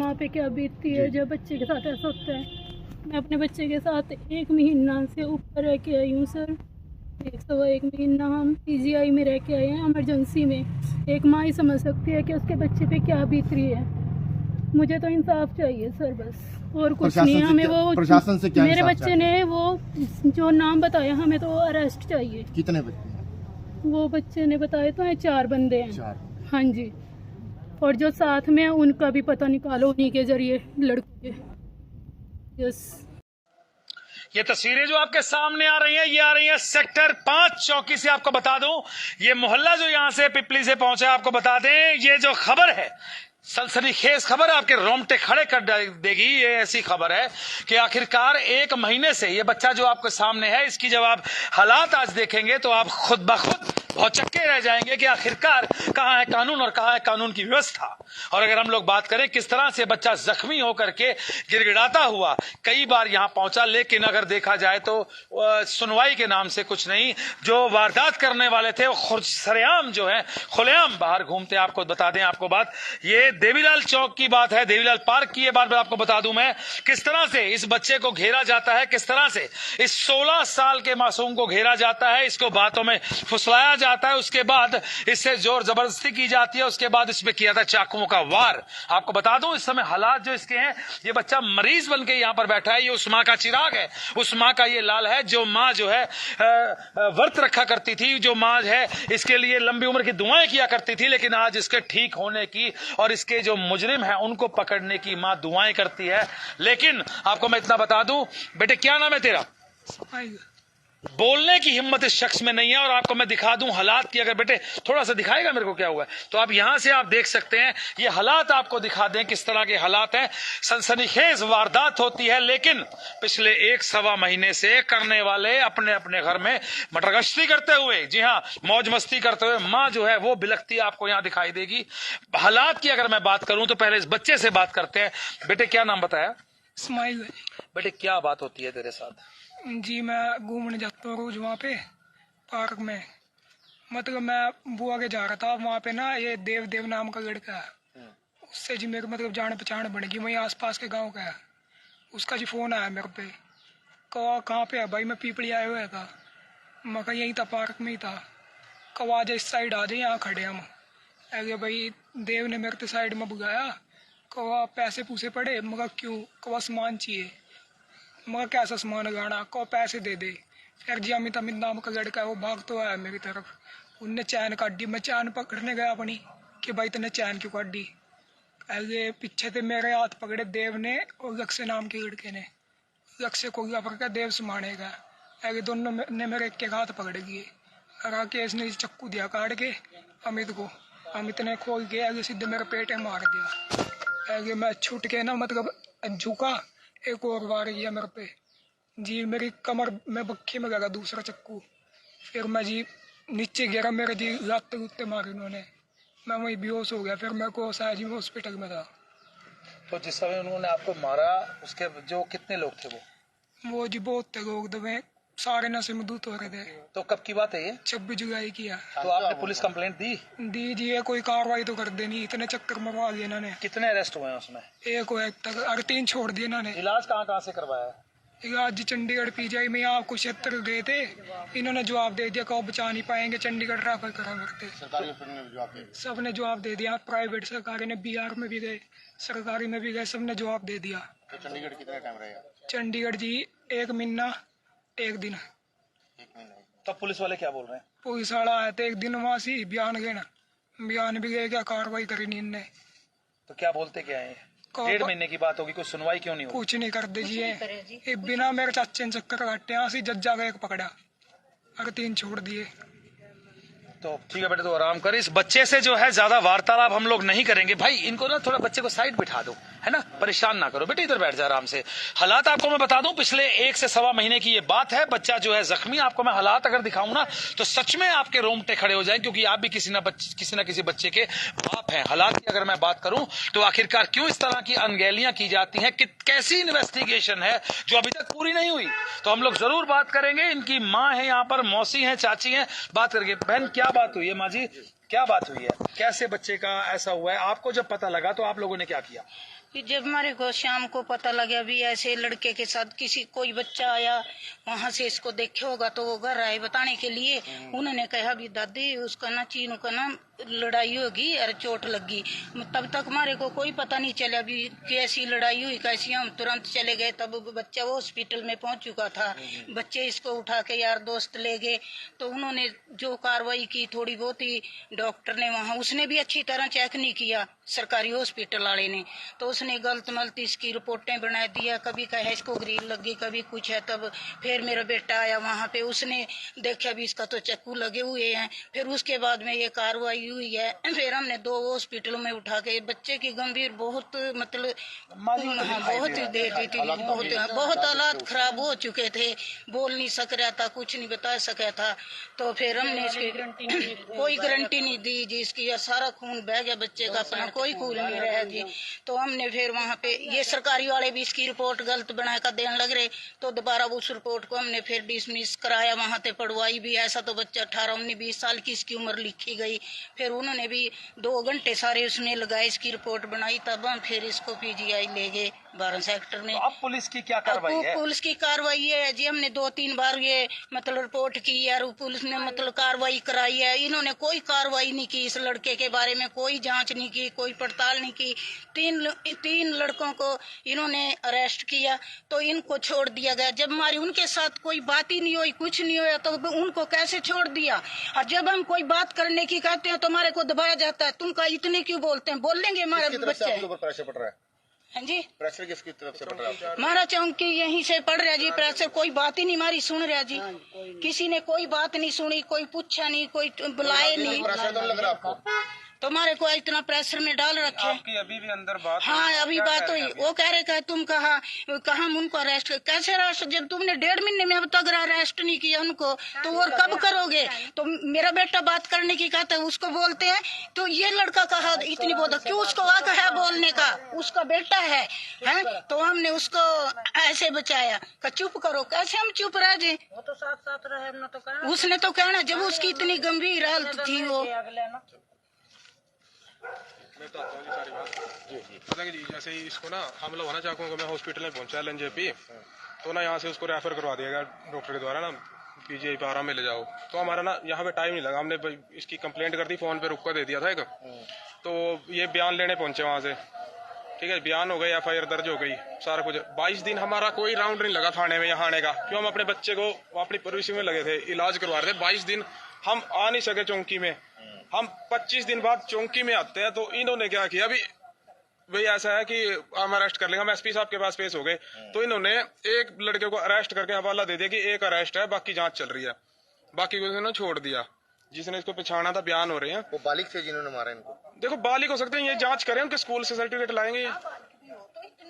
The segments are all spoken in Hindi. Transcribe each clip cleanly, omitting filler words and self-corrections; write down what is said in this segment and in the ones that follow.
माँ पे क्या बीतती है जब बच्चे के साथ ऐसा होता है। मैं अपने बच्चे के साथ 1 महीना से ऊपर रह के आई हूँ सर। 1 महीना हम पीजीआई में रह के आए हैं इमरजेंसी में। एक माँ ही समझ सकती है कि उसके बच्चे पे क्या बीत रही है। मुझे तो इंसाफ चाहिए सर, बस और कुछ नहीं। हमें वो प्रशासन से क्या मेरे बच्चे ने वो जो नाम बताया, हमें तो अरेस्ट चाहिए। कितने बच्चे? वो बच्चे ने बताए तो हैं 4 बंदे हैं। 4। हाँ जी, और जो साथ में है उनका भी पता निकालो, उन्हीं के जरिए लड़के। यस। ये तस्वीरें जो आपके सामने आ रही हैं, ये आ रही हैं सेक्टर 5 चौकी से। आपको बता दूं, ये मोहल्ला जो यहां से पिपली से पहुंचा, आपको बता दें, ये जो खबर है सनसनीखेज खबर, आपके रोंगटे खड़े कर देगी। ये ऐसी खबर है कि आखिरकार 1 महीने से ये बच्चा जो आपके सामने है, इसकी जब आप हालात आज देखेंगे तो आप खुद ब खुद भौचक्के रह जाएंगे कि आखिरकार कहां है कानून और कहां है कानून की व्यवस्था। और अगर हम लोग बात करें किस तरह से बच्चा जख्मी होकर के गिड़गिड़ाता हुआ कई बार यहां पहुंचा, लेकिन अगर देखा जाए तो सुनवाई के नाम से कुछ नहीं। जो वारदात करने वाले थे वो खुद सरेआम जो है खुलेआम बाहर घूमते। आपको बता दें, आपको बात ये देवीलाल चौक की बात है, देवीलाल पार्क की ये बात आपको बता दूं मैं, किस तरह से इस बच्चे को घेरा जाता है, किस तरह से इस 16 साल के मासूम को घेरा जाता है, इसको बातों में फुसलाया जाता है, उसके बाद इससे जोर जबरदस्ती की जाती है, उसके बाद इसमें किया था चाकुओं का वार। आपको बता दूं इस समय हालात जो इसके हैं, ये बच्चा मरीज बन के यहां पर बैठा है। ये उस मां का चिराग है, उस मां का ये लाल है जो मां जो है व्रत रखा करती थी, जो मां है इसके लिए लंबी उम्र की दुआएं किया करती थी, लेकिन आज इसके ठीक होने की और इसके जो मुजरिम है उनको पकड़ने की मां दुआएं करती है। लेकिन आपको मैं इतना बता दूं, बेटे क्या नाम है तेरा? बोलने की हिम्मत इस शख्स में नहीं है। और आपको मैं दिखा दूं हालात की, अगर बेटे थोड़ा सा दिखाएगा मेरे को क्या हुआ है, तो आप यहां से आप देख सकते हैं। ये हालात आपको दिखा दें किस तरह के हालात हैं। सनसनीखेज वारदात होती है, लेकिन पिछले 1-1.25 महीने से करने वाले अपने अपने घर में मटरगश्ती करते हुए, जी हाँ, मौज मस्ती करते हुए मां जो है वो बिलखती आपको यहां दिखाई देगी। हालात की अगर मैं बात करूं तो पहले इस बच्चे से बात करते हैं। बेटे क्या नाम बताया? इस्माइल। बेटे क्या बात होती है तेरे साथ? जी मैं घूमने जाता हूँ रोज वहाँ पे पार्क में। मतलब मैं बुआ के जा रहा था वहाँ पे ना, ये देव नाम का लड़का है, उससे जी मेरे मतलब जान पहचान बन गई। वहीं आसपास के गांव का है। उसका जी फोन आया मेरे पे, कहाँ पे है भाई? मैं पीपली आया हुआ था। मैं कहा यहीं था, पार्क में ही था। कहा आ जा इस साइड आ जाए, यहाँ खड़े हम। अरे भाई देव ने मेरे को साइड में बुलाया, कहा पैसे पूसे पड़े। मगर क्यों? कहा सामान चाहिए। मगर कैसा सामान लगाना? को पैसे दे दे। फिर जी अमित नाम का लड़का है, वो भाग तो आया मेरी तरफ। उनने चैन काटी। मैं चैन पकड़ने गया अपनी कि भाई तूने चैन क्यों काटी? ऐसे पीछे से मेरे हाथ पकड़े देव ने और लक्ष्य नाम के लड़के ने। लक्ष्य को पकड़ के देव से मारेगा। ऐसे दोनों ने मेरे एक हाथ पकड़ लिए। राकेश ने चक्कू दिया काट के अमित को। अमित ने खोल के ऐसे सीधे मेरे पेट में मार दिया। ऐसे मैं छूट के ना मतलब झुका, एक और वार किया मेरे पे जी। मेरी कमर में बक्खी में लगा दूसरा चक्कू। फिर मैं जी नीचे गिरा, मेरे जी लाते लुत्ते मारे उन्होंने। मैं वहीं बेहोश हो गया। फिर मैं को आया जी, मैं हॉस्पिटल में था। तो जिस समय उन्होंने आपको मारा उसके जो कितने लोग थे वो जी बहुत थे लोग, दबे सारे नशे में दूत हो रहे थे। तो कब की बात है ये? 26 जुलाई की है। तो आपने पुलिस कंप्लेंट दी जी ये कोई कार्रवाई तो कर देनी, इतने चक्कर मरवा दिए इन्होंने। कितने अरेस्ट हुए हैं उसमें? एक हो एक तक, अरे 3 छोड़ दिए इन्होंने। इलाज कहाँ से करवाया? आज जी चंडीगढ़ पीजीआई में यहाँ कुछ क्षेत्र गए थे, इन्होंने जवाब दे दिया कहो बचा नहीं पाएंगे, चंडीगढ़ रेफर करा करते। सब ने जवाब दे दिया। प्राइवेट सरकारी ने, बिहार में भी गए, सरकारी में भी गए, सब ने जवाब दे दिया। तो चंडीगढ़ कितना टाइम रहेगा? चंडीगढ़ जी 1 महीना 1 दिन। 1 महीना। तो पुलिस वाले क्या बोल रहे हैं? पुलिस वाला आया था 1 दिन वहाँ से, बयान गए ना, बयान भी गए, क्या कार्रवाई करी नहीं इनने। तो क्या बोलते क्या है? 1.5 महीने की बात होगी, कोई सुनवाई क्यों नहीं होगी? कुछ नहीं कर दीजिए। बिना मेरे चाचे ने चक्कर काटे, यहाँ से जज्जा का एक पकड़ा, अगर 3 छोड़ दिए। तो ठीक है बेटे, तो आराम कर। इस बच्चे से जो है ज्यादा वार्तालाप हम लोग नहीं करेंगे। भाई इनको ना थोड़ा बच्चे को साइड बिठा दो, है ना, परेशान ना करो। बेटे इधर बैठ जा आराम से। हालात आपको मैं बता दूं, पिछले 1 से 1.25 महीने की ये बात है। बच्चा जो है जख्मी। आपको मैं हालात अगर दिखाऊं ना तो सच में आपके रोंगटे खड़े हो जाए, क्योंकि आप भी किसी ना किसी बच्चे के बाप हैं। हालात की अगर मैं बात करूं तो आखिरकार क्यों इस तरह की अनगहलियां की जाती हैं, कैसी इन्वेस्टिगेशन है जो अभी तक पूरी नहीं हुई, तो हम लोग जरूर बात करेंगे। इनकी माँ है यहाँ पर, मौसी है, चाची है, बात करेंगे। बहन क्या बात हुई है? माँ जी क्या बात हुई है? कैसे बच्चे का ऐसा हुआ है? आपको जब पता लगा तो आप लोगों ने क्या किया? कि जब हमारे को शाम को पता लगा भी ऐसे लड़के के साथ किसी कोई बच्चा आया वहां से इसको देखे होगा तो वो घर आए बताने के लिए। उन्होंने कहा भी दादी उसका ना चीनू का ना लड़ाई होगी और चोट लगी। तब तक हमारे को कोई पता नहीं चला भी कैसी लड़ाई हुई कैसी। हम तुरंत चले गए, तब बच्चा वो हॉस्पिटल में पहुंच चुका था। बच्चे इसको उठा के यार दोस्त ले गए तो उन्होंने जो कार्रवाई की थोड़ी बहुत ही डॉक्टर ने वहाँ उसने भी अच्छी तरह चेक नहीं किया सरकारी हॉस्पिटल वाले ने, तो उसने गलत मलत इसकी रिपोर्टें बना दिया। कभी कहे इसको ग्रिल लगी कभी कुछ है। तब फिर मेरा बेटा आया वहाँ पे, उसने देखा भी इसका तो चक्कू लगे हुए हैं। फिर उसके बाद में ये कार्रवाई हुई है। फिर हमने 2 हॉस्पिटलों में उठा के बच्चे की गंभीर बहुत मतलब बहुत ही दे दी थी। बहुत हालात खराब हो चुके थे, बोल नहीं सक रहा था, कुछ नहीं बता सका था। तो फिर हमने इसकी कोई गारंटी नहीं दी जी इसकी, सारा खून बह गया बच्चे का, अपना कोई खून नहीं रहा जी। तो हमने फिर वहाँ पे ये सरकारी वाले भी इसकी रिपोर्ट गलत बना कर देने लग रहे, तो दोबारा उस रिपोर्ट को हमने फिर डिसमिस कराया, वहाँ पे पढ़वाई भी। ऐसा तो बच्चा 18-19-20 साल की इसकी उम्र लिखी गई। फिर उन्होंने भी 2 घंटे सारे उसमें लगाए, इसकी रिपोर्ट बनाई, तब हम फिर इसको पीजीआई ले गए 12 सेक्टर में। तो अब पुलिस की क्या कार्रवाई है? पुलिस की कार्रवाई है जी, हमने 2-3 बार ये मतलब रिपोर्ट की यार, पुलिस ने मतलब कार्रवाई कराई है। इन्होंने कोई कार्रवाई नहीं की इस लड़के के बारे में, कोई जांच नहीं की, कोई पड़ताल नहीं की। 3 लड़कों को इन्होंने अरेस्ट किया तो इनको छोड़ दिया गया। जब हमारी उनके साथ कोई बात ही नहीं हुई, कुछ नहीं हुआ, तो उनको कैसे छोड़ दिया? और जब हम कोई बात करने की कहते हैं तो हमारे को दबाया जाता है। तुम का इतने क्यों बोलते हैं? बोल लेंगे हमारे बच्चे। प्रेशर पड़ रहा है? हाँ जी, प्रेशर किसकी तरफ से पड़ रहा है? हमारा चौंकी यहीं से पड़ रहा जी प्रेशर। कोई बात ही नहीं हमारी सुन रहा जी, किसी ने कोई बात नहीं सुनी, कोई पूछा नहीं, कोई बुलाए नहीं। प्रेशर तो नहीं लग रहा आपको? तो हमारे को इतना प्रेशर में डाल रखे। आपकी अभी भी अंदर बात हाँ अभी बात हुई, वो कह रहे कि तुम कहा हम उनको अरेस्ट कैसे अरेस्ट, जब तुमने 1.5 महीने में अब तक अरेस्ट नहीं किया उनको तो और कब करोगे? तो मेरा बेटा बात करने की कहता है, उसको बोलते हैं तो ये लड़का कहा इतनी बोल, क्यों उसको हक है बोलने का? उसका बेटा है, तो हमने उसको ऐसे बचाया कि चुप करो। कैसे हम चुप रह जाए? वो तो साथ रहे ना, तो उसने तो कहना जब उसकी इतनी गंभीर हालत थी वो। मैं तो आपको सारी बात पता कि जी जैसे ही इसको ना हमला हुआ ना चाकू का, मैं हॉस्पिटल में पहुंचा LNJP, तो ना यहाँ से उसको रेफर करवा दिया गया डॉक्टर के द्वारा ना PGI पे आराम में ले जाओ। तो हमारा ना यहाँ पे टाइम नहीं लगा, हमने इसकी कंप्लेंट कर दी, फोन पे रुक कर दे दिया था एक। तो ये बयान लेने पहुंचे वहाँ से, ठीक है, बयान हो गई, FIR दर्ज हो गई, सारा कुछ। 22 दिन हमारा कोई राउंड नहीं लगा थाने में यहाँ आने का, क्यों? हम अपने बच्चे को अपनी परवरिश में लगे थे, इलाज करवा रहे थे। 22 दिन हम आ नहीं सके चौकी में। हम 25 दिन बाद चौकी में आते हैं तो इन्होंने क्या किया, अभी भाई ऐसा है कि हम अरेस्ट कर लेंगे, हम SP साहब के पास पेश हो गए। तो इन्होंने एक लड़के को अरेस्ट करके हवाला दे दिया कि एक अरेस्ट है, बाकी जांच चल रही है, बाकी को इन्होंने छोड़ दिया। जिसने इसको पछाना था बयान हो रहे हैं। वो बालिग थे जिन्होंने मारा इनको? देखो बालिग हो सकते हैं, ये जांच करें, उनके स्कूल से सर्टिफिकेट लाएंगे।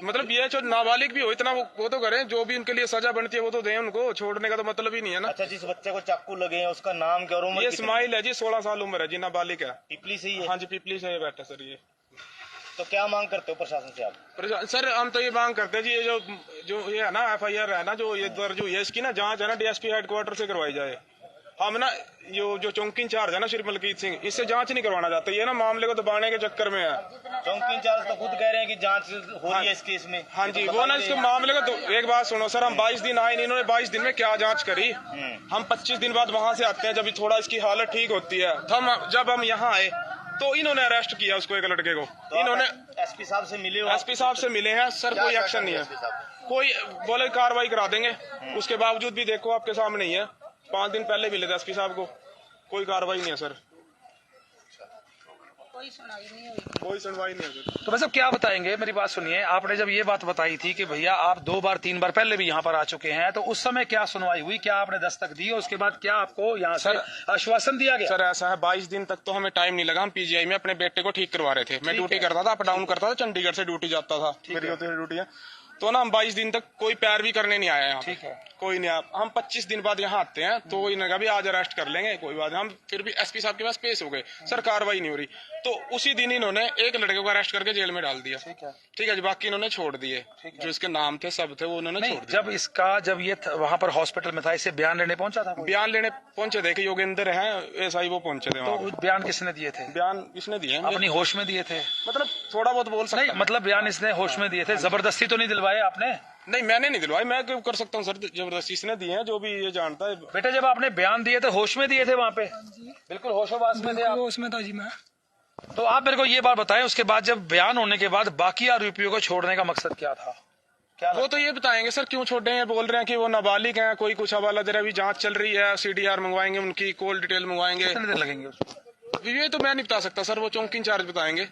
मतलब ये जो नाबालिग भी हो इतना वो तो करें, जो भी उनके लिए सजा बनती है वो तो दें उनको, छोड़ने का तो मतलब ही नहीं है ना। अच्छा, जिस बच्चे को चाकू लगे हैं उसका नाम क्या और उम्र? ये इस्माइल है जी, 16 साल उम्र है जी, नाबालिग है। पिपली से ही है? हाँ जी, पिपली से बैठा सर ये। तो क्या मांग करते हो प्रशासन से आप? सर हम तो ये मांग करते हैं जी, ये जो ये है ना FIR है ना, जो ये दर्ज हुई है, इसकी ना जांच है ना DSP हेडक्वार्टर से करवाई जाए। हम ना जो चौकी इंचार्ज है ना श्री मलकीत सिंह, इससे जांच नहीं करवाना चाहते, ये ना मामले को दबाने के चक्कर में है। चौकी इंचार्ज तो खुद कह रहे हैं कि जांच हो रही है इस केस में। हाँ जी, वो ना इसके मामले को एक बात सुनो सर, हम 22 दिन आए नहीं, इन्होंने 22 दिन में क्या जांच करी? हम 25 दिन बाद वहां से आते हैं, जब थोड़ा इसकी हालत ठीक होती है, जब हम यहाँ आए तो इन्होंने अरेस्ट किया उसको, एक लड़के को। तो इन्होंने SP साहब से मिले हो? SP साहब से मिले हैं सर, कोई एक्शन नहीं है, कोई बोले कार्रवाई करा देंगे, उसके बावजूद भी देखो आपके सामने ही है। 5 दिन पहले मिले थे SP साहब को, कोई कार्रवाई नहीं है सर, कोई सुनवाई नहीं है सर। तो वैसे क्या बताएंगे, मेरी बात सुनिए, आपने जब ये बात बताई थी कि भैया आप 2 बार 3 बार पहले भी यहाँ पर आ चुके हैं, तो उस समय क्या सुनवाई हुई, क्या आपने दस्तक दी, उसके बाद क्या आपको यहाँ से आश्वासन दिया गया? सर ऐसा है, 22 दिन तक तो हमें टाइम नहीं लगा, हम PGI में अपने बेटे को ठीक करवा रहे थे। मैं ड्यूटी करता था, अप डाउन करता था, चंडीगढ़ से ड्यूटी जाता था, मेरी ड्यूटी है। तो ना हम 22 दिन तक कोई पैरवी करने नहीं आया यहाँ। ठीक है। कोई नहीं, आप हम 25 दिन बाद यहाँ आते हैं तो इन्होंने कहा भी आज अरेस्ट कर लेंगे, कोई बात नहीं। हम फिर भी एसपी साहब के पास पेश हो गए, सर कार्रवाई नहीं हो रही। तो उसी दिन इन्होंने एक लड़के को अरेस्ट करके जेल में डाल दिया। ठीक है जी, बाकी इन्होंने छोड़ दिए, जो इसके नाम थे सब थे वो उन्होंने छोड़ दिया। जब ये वहां पर हॉस्पिटल में था, इसे बयान लेने पहुंचा था? बयान लेने पहुंचे थे कि योगेंद्र है एसआई, वो पहुंचे थे वहाँ। तो बयान किसने दिए थे? बयान इसने दिए, अपनी होश में दिए थे? मतलब थोड़ा बहुत बोल सकते नहीं, मतलब बयान इसने होश में दिए थे, जबरदस्ती तो नहीं दिलवाए आपने? नहीं, मैंने नहीं दिलवाई, मैं क्यों कर सकता हूँ सर, जबरदस्ती इसने दिए हैं, जो भी ये जानता है। बेटा जब आपने बयान दिए थे होश में दिए थे वहाँ पे? बिल्कुल होशोबाज में थे आप? उसमें था जी मैं। तो आप मेरे को ये बात बताएं, उसके बाद जब बयान होने के बाद बाकी आरोपियों को छोड़ने का मकसद क्या था? क्या वो तो ये बताएंगे सर क्यों छोड़ रहे हैं। बोल रहे हैं कि वो नाबालिग हैं, कोई कुछ हवाला दे रहा है, अभी जांच चल रही है, सीडीआर मंगवाएंगे, उनकी कॉल डिटेल मंगवाएंगे। कितने दिन लगेंगे उसको? ये तो मैं नहीं बता सकता सर, वो चौकी इंचार्ज बताएंगे।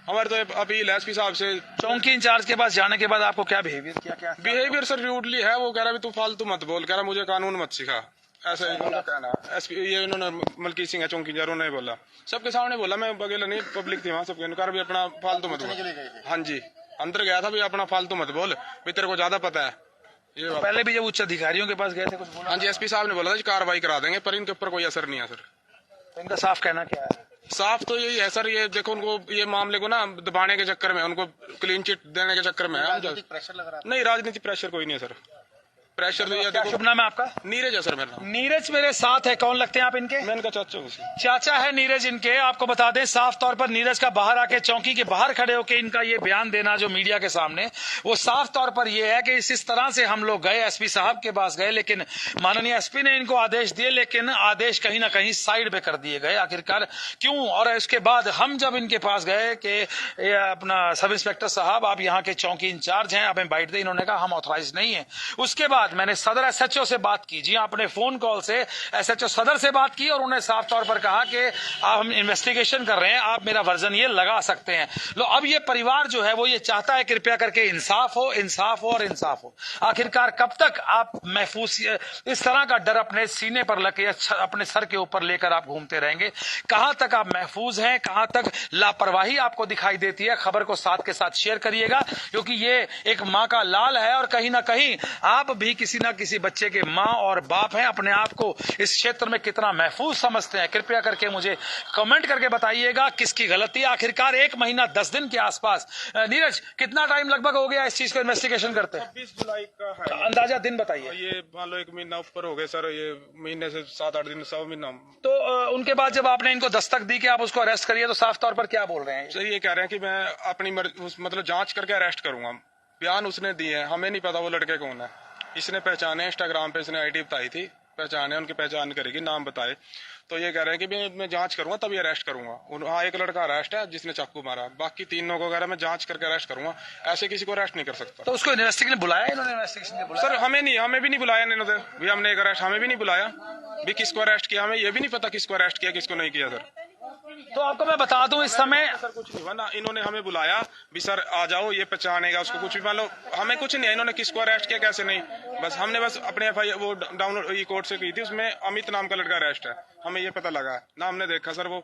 हमारे तो अपील है एसपी साहब से। चौकी इंचार्ज के पास जाने के बाद आपको क्या बिहेवियर किया? क्या बिहेवियर सर रूडली है, वो कह रहा है तू फालतू मत बोल, कह रहा मुझे कानून मत सिखा, ऐसा इनका कहना है। एसपी ये इन्होंने मलकी सिंह है चौकी इंचार्ज, उन्होंने बोला, सबके सामने बोला, मैं अकेला नहीं, पब्लिक थी वहाँ, सबके भी अपना फालतू मत बोल। हाँ जी, अंदर गया था भी, अपना फालतू मत बोल भी, तेरे को ज्यादा पता है। ये पहले भी जब उच्च अधिकारियों के पास गए थे कुछ बोला? हाँ जी, एसपी साहब ने बोला था कार्रवाई करा देंगे, पर इनके ऊपर कोई असर नहीं है सर। तो इनका साफ कहना क्या है? साफ तो यही है सर, ये देखो उनको ये मामले को ना दबाने के चक्कर में, उनको क्लीन चिट देने के चक्कर में राजनीतिक प्रेशर लग रहा है। नहीं, राजनीतिक प्रेशर कोई नहीं है सर, प्रेशर तो ये क्या शुभ नाम है आपका? नीरज है सर मेरा नाम। नीरज मेरे साथ है, कौन लगते हैं आप इनके? मैं इनका चाचा हूँ। चाचा है नीरज इनके। आपको बता दें साफ तौर पर नीरज का बाहर आके चौकी के बाहर खड़े होकर इनका ये बयान देना जो मीडिया के सामने, वो साफ तौर पर ये है कि इस तरह से हम लोग गए एसपी साहब के पास गए, लेकिन माननीय एसपी ने इनको आदेश दिए, लेकिन आदेश कहीं ना कहीं साइड पे कर दिए गए। आखिरकार क्यों? और इसके बाद हम जब इनके पास गए कि अपना सब इंस्पेक्टर साहब आप यहाँ के चौकी इंचार्ज हैं, हमें बाइट दे, इन्होंने कहा हम ऑथराइज नहीं है। उसके बाद मैंने सदर एसएचओ से बात की, जी आपने फोन कॉल से एसएचओ सदर से बात की और उन्हें साफ तौर पर कहा कि हम इन्वेस्टिगेशन कर रहे हैं, आप मेरा वर्जन ये लगा सकते हैं। लो अब ये परिवार जो है वो ये चाहता है कृपया करके इंसाफ हो, इंसाफ हो और इंसाफ हो। आखिरकार कब तक आप महफूज इस तरह का डर अपने सीने पर लगे अपने सर के ऊपर लेकर आप घूमते रहेंगे? कहां तक आप महफूज हैं, कहां तक लापरवाही आपको दिखाई देती है? खबर को साथ के साथ शेयर करिएगा, क्योंकि ये एक मां का लाल है और कहीं ना कहीं आप भी किसी ना किसी बच्चे के मां और बाप हैं। अपने आप को इस क्षेत्र में कितना महफूज समझते हैं, कृपया करके मुझे कमेंट करके बताइएगा किसकी गलती। आखिरकार 1 महीना 10 दिन के आसपास, नीरज कितना टाइम लगभग हो गया इस चीज को इन्वेस्टिगेशन करते हैं? 26 जुलाई का है अंदाजा दिन बताइए। ये मान लो 1 महीना ऊपर हो गए सर, ये महीने से 7-8 दिन, 100 महीना। तो उनके बाद जब आपने इनको दस्तक दी कि आप उसको अरेस्ट करिए, तो साफ तौर पर क्या बोल रहे हैं? सर ये कह रहे हैं कि मैं अपनी मतलब जांच करके अरेस्ट करूंगा। बयान उसने दिए हैं, हमें नहीं पता वो लड़के कौन है। इसने पहचाने, इंस्टाग्राम पे इसने आईडी बताई थी, पहचाने, उनकी पहचान करेगी, नाम बताए। तो ये कह रहे हैं कि मैं जांच करूंगा तभी अरेस्ट करूंगा। हाँ, एक लड़का अरेस्ट है जिसने चाकू मारा, बाकी 3 लोगों को मैं जांच करके अरेस्ट करूंगा, ऐसे किसी को अरेस्ट नहीं कर सकता। तो उसको इन्वेस्टिगेशन बुलाया इन्होंने? इन्वेस्टिगेशन बुलाया सर हमें भी नहीं बुलाया इन्होंने भी, हमने एक अरेस्ट, हमें भी नहीं बुलाया भी, किसको अरेस्ट किया हमें ये भी नहीं पता, किसको अरेस्ट किया किसको नहीं किया सर। तो आपको मैं बता दूं इस समय सर कुछ नहीं हुआ ना, इन्होंने हमें बुलाया भी सर आ जाओ, ये पहचानेगा उसको, कुछ भी मान लो, हमें कुछ नहीं है, इन्होंने किसको अरेस्ट किया कैसे नहीं, बस हमने बस अपने एफआईआर वो डाउनलोड कोर्ट से की थी, उसमें अमित नाम का लड़का अरेस्ट है, हमें ये पता लगा है ना, हमने देखा सर वो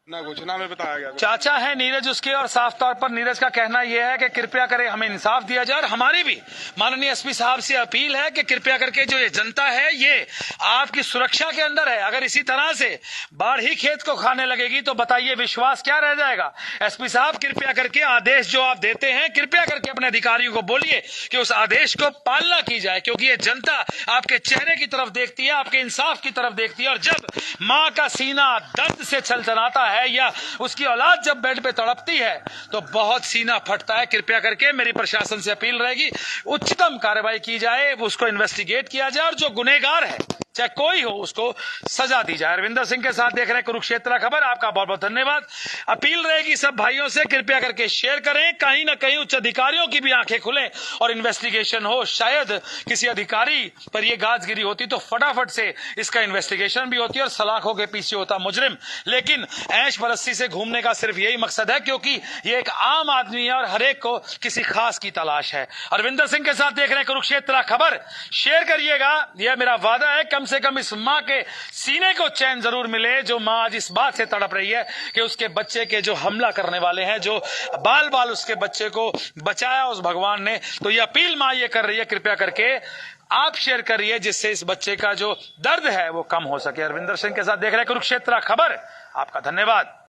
ना कुछ ना हमें बताया गया। चाचा है नीरज उसके, और साफ तौर पर नीरज का कहना यह है कि कृपया करें हमें इंसाफ दिया जाए। और हमारी भी माननीय एसपी साहब से अपील है कि कृपया करके जो ये जनता है ये आपकी सुरक्षा के अंदर है। अगर इसी तरह से बाढ़ ही खेत को खाने लगेगी तो बताइए विश्वास क्या रह जाएगा? एसपी साहब कृपया करके आदेश जो आप देते हैं, कृपया करके अपने अधिकारियों को बोलिए कि उस आदेश को पालना की जाए, क्योंकि ये जनता आपके चेहरे की तरफ देखती है, आपके इंसाफ की तरफ देखती है। और जब मां का सीना दर्द से छलछलाता है या उसकी औलाद जब बेड पे तड़पती है तो बहुत सीना फटता है। कृपया करके मेरी प्रशासन से अपील रहेगी, उच्चतम कार्रवाई की जाए, उसको इन्वेस्टिगेट किया जाए और जो गुनहगार है चाहे कोई हो उसको सजा दी जाए। रविंदर सिंह के साथ देख रहे हैं कुरुक्षेत्र खबर, आपका बहुत बहुत धन्यवाद। अपील रहेगी सब भाइयों से, कृपया करके शेयर करें, कहीं ना कहीं उच्च अधिकारियों की भी आंखें खुलें और इन्वेस्टिगेशन हो। शायद किसी अधिकारी पर यह गाजगिरी होती तो फटाफट से इसका इन्वेस्टिगेशन भी होती और सलाखों के पीछे होता मुजरिम। लेकिन ऐश बरस्सी से घूमने का सिर्फ यही मकसद है, क्योंकि ये एक आम आदमी है और हर एक को किसी खास की तलाश है। अरविंदर सिंह के साथ देख रहे हैं कुरुक्षेत्र खबर, शेयर करिएगा, यह मेरा वादा है। कम से कम इस मां के सीने को चैन जरूर मिले, जो मां आज इस बात से तड़प रही है कि उसके बच्चे के जो हमला करने वाले हैं, जो बाल बाल उसके बच्चे को बचाया उस भगवान ने, तो ये अपील मां ये कर रही है, कृपया करके आप शेयर करिए, जिससे इस बच्चे का जो दर्द है वो कम हो सके। अरविंदर सिंह के साथ देख रहे हैं कुरुक्षेत्र खबर। आपका धन्यवाद।